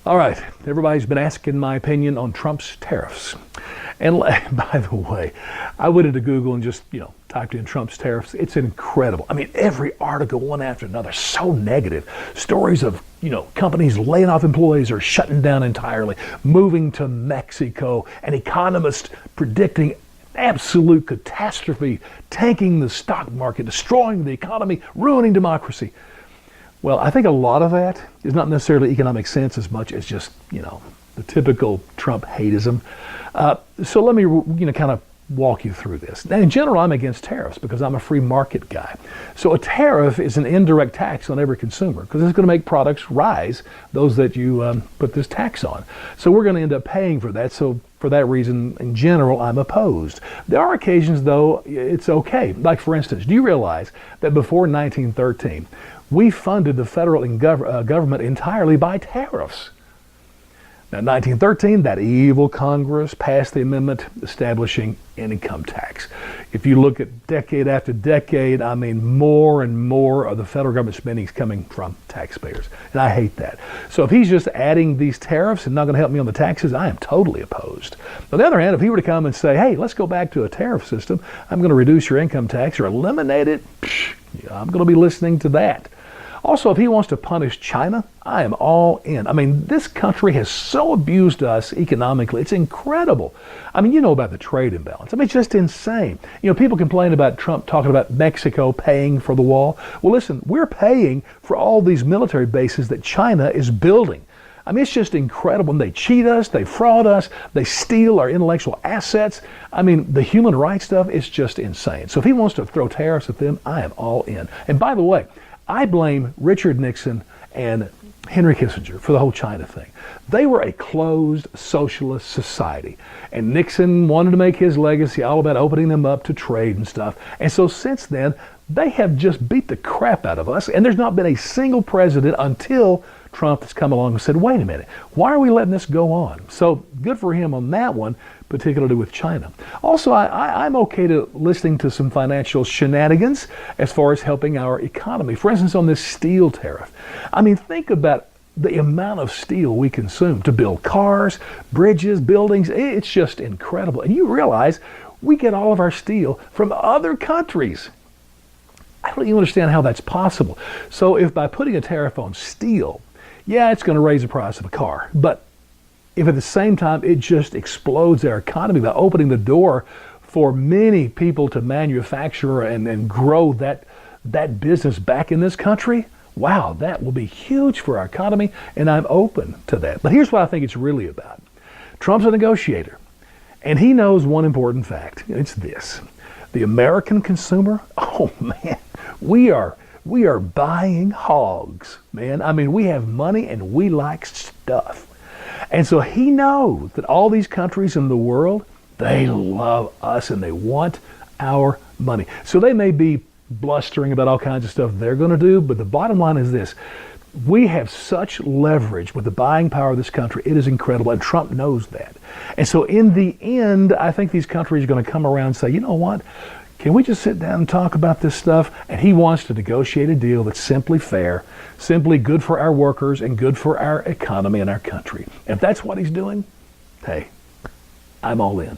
All right, everybody's been asking my opinion on Trump's tariffs. And by the way, I went into Google and just, typed in Trump's tariffs. It's incredible. I mean, every article, one after another, so negative. Stories of, companies laying off employees or shutting down entirely, moving to Mexico, and economists predicting absolute catastrophe, tanking the stock market, destroying the economy, ruining democracy. Well, I think a lot of that is not necessarily economic sense as much as just, the typical Trump hateism. So let me, kind of walk you through this. Now, in general, I'm against tariffs because I'm a free market guy. So a tariff is an indirect tax on every consumer because it's going to make products rise, those that you put this tax on. So we're going to end up paying for that. So for that reason, in general, I'm opposed. There are occasions, though, it's okay. Like, for instance, do you realize that before 1913, we funded the federal government entirely by tariffs? Now, 1913, that evil Congress passed the amendment establishing an income tax. If you look at decade after decade, I mean, more and more of the federal government spending is coming from taxpayers. And I hate that. So if he's just adding these tariffs and not going to help me on the taxes, I am totally opposed. On the other hand, if he were to come and say, hey, let's go back to a tariff system, I'm going to reduce your income tax or eliminate it, I'm going to be listening to that. Also, if he wants to punish China, I am all in. I mean, this country has so abused us economically. It's incredible. I mean, you know about the trade imbalance. I mean, it's just insane. People complain about Trump talking about Mexico paying for the wall. Well, listen, we're paying for all these military bases that China is building. I mean, it's just incredible. And they cheat us, they fraud us, they steal our intellectual assets. I mean, the human rights stuff is just insane. So if he wants to throw tariffs at them, I am all in. And by the way, I blame Richard Nixon and Henry Kissinger for the whole China thing. They were a closed socialist society. And Nixon wanted to make his legacy all about opening them up to trade and stuff. And so since then, they have just beat the crap out of us. And there's not been a single president until Trump has come along and said, wait a minute, why are we letting this go on? So good for him on that one, particularly with China. Also, I'm okay to listening to some financial shenanigans as far as helping our economy. For instance, on this steel tariff. I mean, think about the amount of steel we consume to build cars, bridges, buildings. It's just incredible. And you realize we get all of our steel from other countries. I don't even understand how that's possible. So if by putting a tariff on steel, yeah, it's going to raise the price of a car. But if at the same time it just explodes our economy by opening the door for many people to manufacture and grow that business back in this country, wow, that will be huge for our economy, and I'm open to that. But here's what I think it's really about. Trump's a negotiator, and he knows one important fact. It's this. The American consumer, oh man, we are buying hogs, man. I mean, we have money and we like stuff. And so he knows that all these countries in the world, they love us and they want our money. So they may be blustering about all kinds of stuff they're going to do, but the bottom line is this. We have such leverage with the buying power of this country. It is incredible, and Trump knows that. And so in the end, I think these countries are going to come around and say, you know what? Can we just sit down and talk about this stuff? And he wants to negotiate a deal that's simply fair, simply good for our workers and good for our economy and our country. If that's what he's doing, hey, I'm all in.